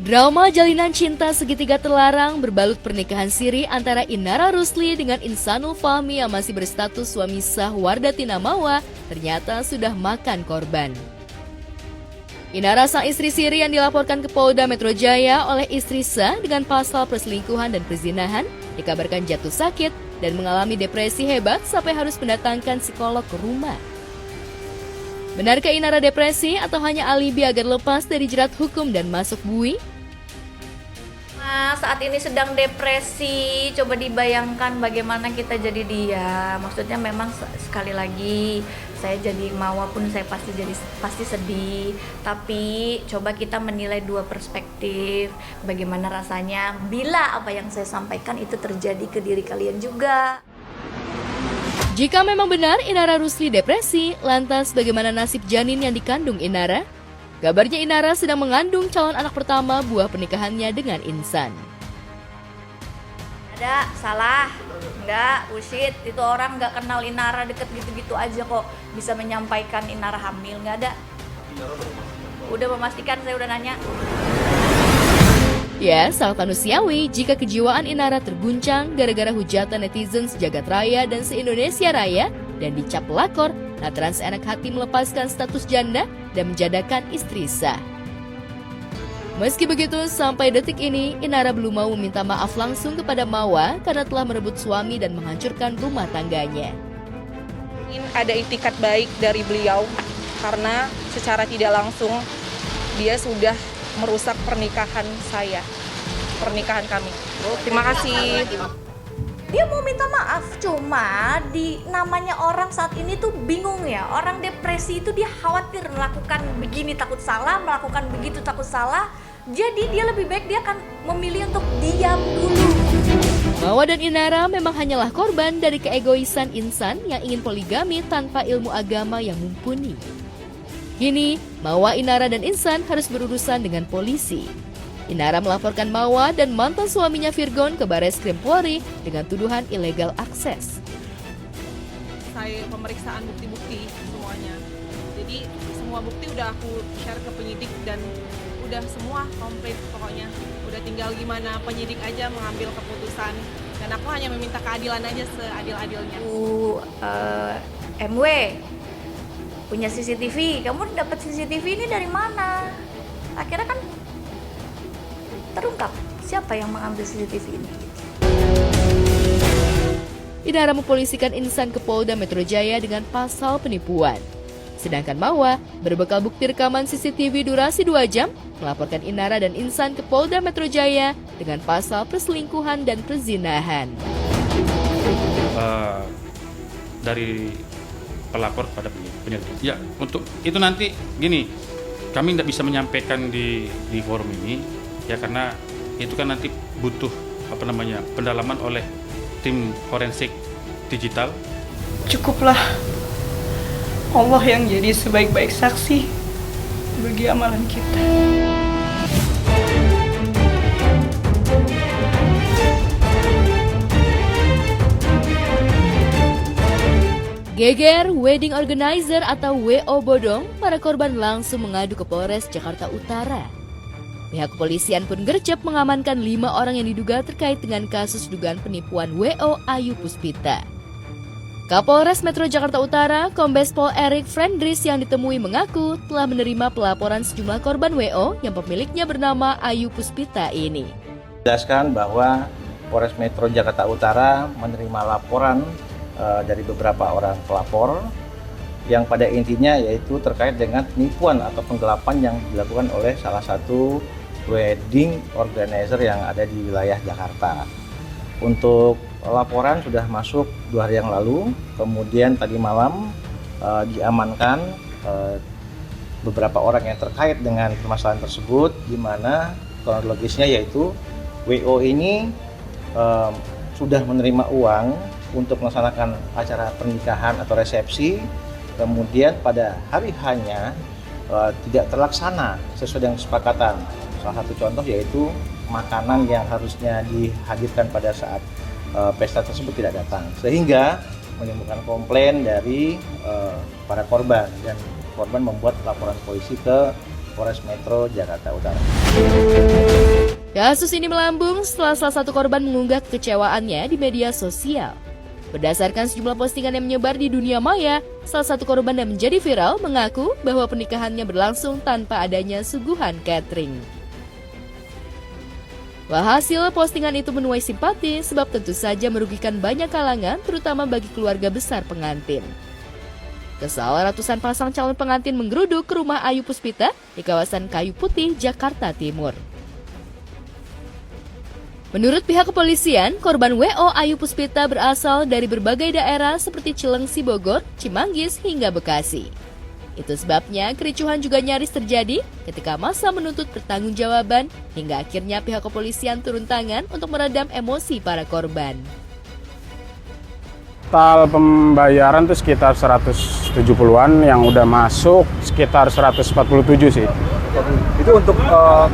Drama jalinan cinta segitiga terlarang berbalut pernikahan siri antara Inara Rusli dengan Insanul Fahmi yang masih berstatus suami sah Wardatina Mawa ternyata sudah makan korban. Inara sang istri siri yang dilaporkan ke Polda Metro Jaya oleh istri sah dengan pasal perselingkuhan dan perzinahan dikabarkan jatuh sakit dan mengalami depresi hebat sampai harus mendatangkan psikolog ke rumah. Benarkah Inara depresi atau hanya alibi agar lepas dari jerat hukum dan masuk bui? Saat ini sedang depresi, coba dibayangkan bagaimana kita jadi dia. Maksudnya memang sekali lagi saya jadi Mawa pun saya pasti sedih. Tapi coba kita menilai dua perspektif. Bagaimana rasanya bila apa yang saya sampaikan itu terjadi ke diri kalian juga. Jika memang benar Inara Rusli depresi, lantas bagaimana nasib janin yang dikandung Inara? Kabarnya Inara sedang mengandung calon anak pertama buah pernikahannya dengan Insan. Ada, salah, enggak, bullshit. Itu orang enggak kenal Inara deket gitu-gitu aja kok bisa menyampaikan Inara hamil, enggak ada. Udah memastikan, saya udah nanya. Ya, sangat manusiawi jika kejiwaan Inara terguncang gara-gara hujatan netizen sejagat raya dan se-Indonesia Raya dan dicap pelakor lantaran seenak hati melepaskan status janda dan menjadakan istri sah. Meski begitu, sampai detik ini Inara belum mau meminta maaf langsung kepada Mawa karena telah merebut suami dan menghancurkan rumah tangganya. Ada itikat baik dari beliau karena secara tidak langsung dia sudah merusak pernikahan kami. Terima kasih. Dia mau minta maaf, cuma di namanya orang saat ini tuh bingung ya. Orang depresi itu dia khawatir melakukan begini takut salah, melakukan begitu takut salah. Jadi dia lebih baik dia akan memilih untuk diam dulu. Mawa dan Inara memang hanyalah korban dari keegoisan Insan yang ingin poligami tanpa ilmu agama yang mumpuni. Kini, Mawa, Inara, dan Insan harus berurusan dengan polisi. Inara melaporkan Mawa dan mantan suaminya Virgon ke Barreskrim Polri dengan tuduhan ilegal akses. Saya pemeriksaan bukti-bukti semuanya. Jadi semua bukti udah aku share ke penyidik dan udah semua komplit pokoknya. Udah tinggal gimana penyidik aja mengambil keputusan. Dan aku hanya meminta keadilan aja seadil-adilnya. MW punya CCTV, kamu dapat CCTV ini dari mana? Akhirnya kan terungkap siapa yang mengambil CCTV ini. Inara mempolisikan Insan ke Polda Metro Jaya dengan pasal penipuan. Sedangkan Mawa berbekal bukti rekaman CCTV durasi 2 jam melaporkan Inara dan Insan ke Polda Metro Jaya dengan pasal perselingkuhan dan perzinahan. Dari pelapor pada penyelidik. Ya, untuk itu nanti gini, kami tidak bisa menyampaikan di forum ini ya karena itu kan nanti butuh pendalaman oleh tim forensik digital. Cukuplah Allah yang jadi sebaik-baik saksi bagi amalan kita. Geger wedding organizer atau WO bodong, para korban langsung mengadu ke Polres Jakarta Utara. Pihak kepolisian pun gercep mengamankan 5 orang yang diduga terkait dengan kasus dugaan penipuan WO Ayu Puspita. Kapolres Metro Jakarta Utara, Kombes Pol Erik Frendris yang ditemui mengaku telah menerima pelaporan sejumlah korban WO yang pemiliknya bernama Ayu Puspita ini. Jelaskan bahwa Polres Metro Jakarta Utara menerima laporan dari beberapa orang pelapor yang pada intinya yaitu terkait dengan penipuan atau penggelapan yang dilakukan oleh salah satu wedding organizer yang ada di wilayah Jakarta. Untuk laporan sudah masuk 2 hari yang lalu, kemudian tadi malam diamankan beberapa orang yang terkait dengan permasalahan tersebut, di mana kronologisnya yaitu WO ini sudah menerima uang untuk melaksanakan acara pernikahan atau resepsi, kemudian pada hari hanya tidak terlaksana sesuai dengan kesepakatan. Salah satu contoh yaitu makanan yang harusnya dihadirkan pada saat pesta tersebut tidak datang, sehingga menimbulkan komplain dari para korban dan korban membuat laporan polisi ke Polres Metro Jakarta Utara. Kasus ini melambung setelah salah satu korban mengunggah kekecewaannya di media sosial. Berdasarkan sejumlah postingan yang menyebar di dunia maya, salah satu korban yang menjadi viral mengaku bahwa pernikahannya berlangsung tanpa adanya suguhan catering. Hasil postingan itu menuai simpati sebab tentu saja merugikan banyak kalangan, terutama bagi keluarga besar pengantin. Kesal ratusan pasang calon pengantin menggeruduk ke rumah Ayu Puspita di kawasan Kayu Putih, Jakarta Timur. Menurut pihak kepolisian, korban WO Ayu Puspita berasal dari berbagai daerah seperti Cilengsi, Bogor, Cimanggis, hingga Bekasi. Itu sebabnya kericuhan juga nyaris terjadi ketika massa menuntut pertanggungjawaban hingga akhirnya pihak kepolisian turun tangan untuk meredam emosi para korban. Total pembayaran itu sekitar 170-an, yang udah masuk sekitar 147 sih. Itu untuk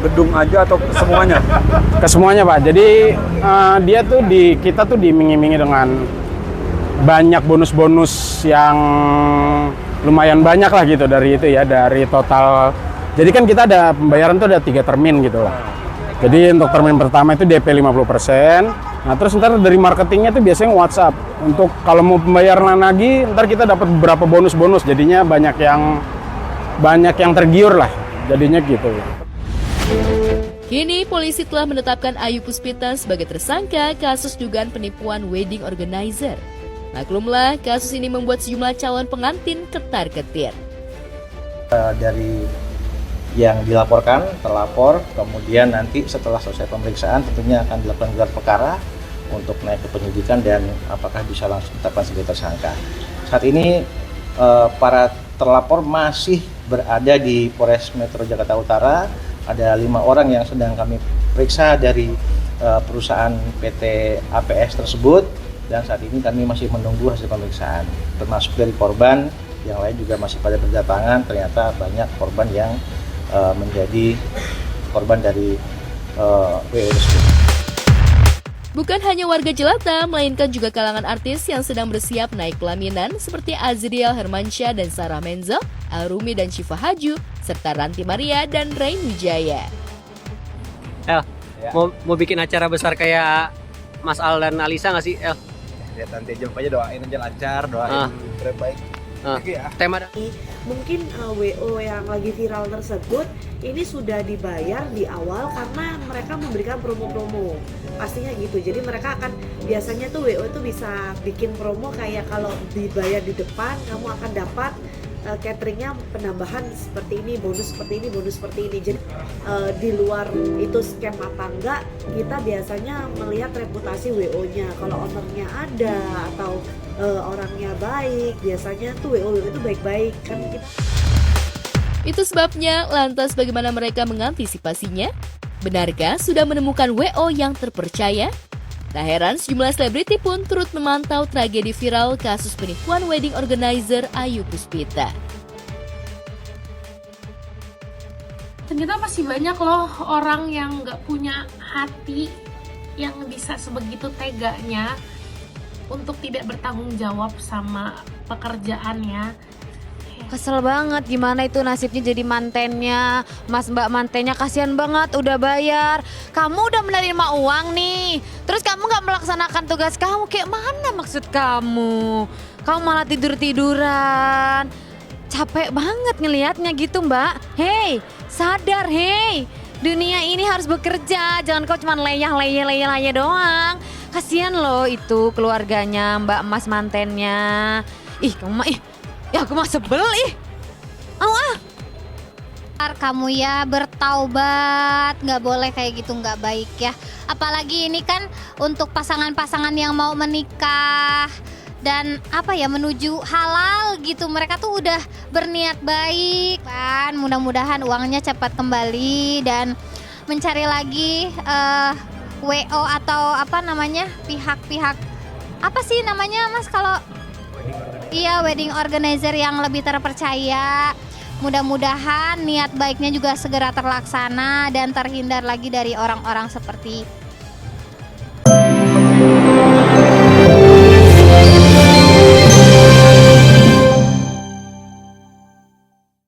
gedung aja atau semuanya? Ke semuanya Pak, jadi dia tuh kita tuh diiming-imingi dengan banyak bonus-bonus yang lumayan banyak lah gitu dari itu ya, dari total. Jadi kan kita ada pembayaran tuh ada 3 termin gitu lah. Jadi untuk termin pertama itu DP 50%, nah terus ntar dari marketingnya tuh biasanya WhatsApp. Untuk kalau mau pembayaran lagi, ntar kita dapat beberapa bonus-bonus, jadinya banyak yang tergiur lah, jadinya gitu. Kini polisi telah menetapkan Ayu Puspita sebagai tersangka kasus dugaan penipuan wedding organizer. Maklumlah, kasus ini membuat sejumlah calon pengantin ketar-ketir. Dari yang dilaporkan, terlapor, kemudian nanti setelah selesai pemeriksaan tentunya akan dilakukan gelar perkara untuk naik ke penyidikan dan apakah bisa langsung ditetapkan sebagai tersangka. Saat ini para terlapor masih berada di Polres Metro Jakarta Utara. Ada 5 orang yang sedang kami periksa dari perusahaan PT APS tersebut, dan saat ini kami masih menunggu hasil pemeriksaan, termasuk dari korban. Yang lain juga masih pada berdatangan. Ternyata banyak korban yang menjadi korban dari WO tersebut. Bukan hanya warga jelata, melainkan juga kalangan artis yang sedang bersiap naik pelaminan seperti Azriel Hermansyah dan Sarah Menzel, Alrumi dan Syifa Haju, serta Ranti Maria dan Rain Wijaya. El, mau bikin acara besar kayak Mas Al dan Alisa nggak sih, El? Lihat nanti aja, pokoknya doain aja lancar, doain terbaik. Tema mungkin WO yang lagi viral tersebut ini sudah dibayar di awal karena mereka memberikan promo-promo, pastinya gitu. Jadi mereka akan biasanya tuh WO itu bisa bikin promo kayak kalau dibayar di depan kamu akan dapat cateringnya penambahan seperti ini, bonus seperti ini, bonus seperti ini. Jadi di luar itu scam apa enggak, kita biasanya melihat reputasi WO-nya. Kalau ownernya ada atau orangnya baik, biasanya tuh WO itu baik-baik kan kita. Itu sebabnya, lantas bagaimana mereka mengantisipasinya? Benarkah sudah menemukan WO yang terpercaya? Tak heran sejumlah selebriti pun turut memantau tragedi viral kasus penipuan wedding organizer Ayu Puspita. Ternyata masih banyak loh orang yang nggak punya hati yang bisa sebegitu teganya untuk tidak bertanggung jawab sama pekerjaannya. Kesel banget, gimana itu nasibnya jadi mantennya, mas mbak mantennya, kasihan banget udah bayar. Kamu udah menerima uang nih, terus kamu gak melaksanakan tugas kamu, kayak mana maksud kamu? Kamu malah tidur-tiduran. Capek banget ngelihatnya gitu mbak. Hei, sadar hei, dunia ini harus bekerja, jangan kau cuma leyah doang. Kasihan loh itu keluarganya mbak mas mantennya. Ih kamu mah ya aku mah sebel ih. Kamu ya bertaubat, nggak boleh kayak gitu, nggak baik ya. Apalagi ini kan untuk pasangan-pasangan yang mau menikah dan menuju halal gitu. Mereka tuh udah berniat baik kan, mudah-mudahan uangnya cepat kembali dan mencari lagi WO atau pihak-pihak mas kalau wedding organizer yang lebih terpercaya. Mudah-mudahan niat baiknya juga segera terlaksana dan terhindar lagi dari orang-orang seperti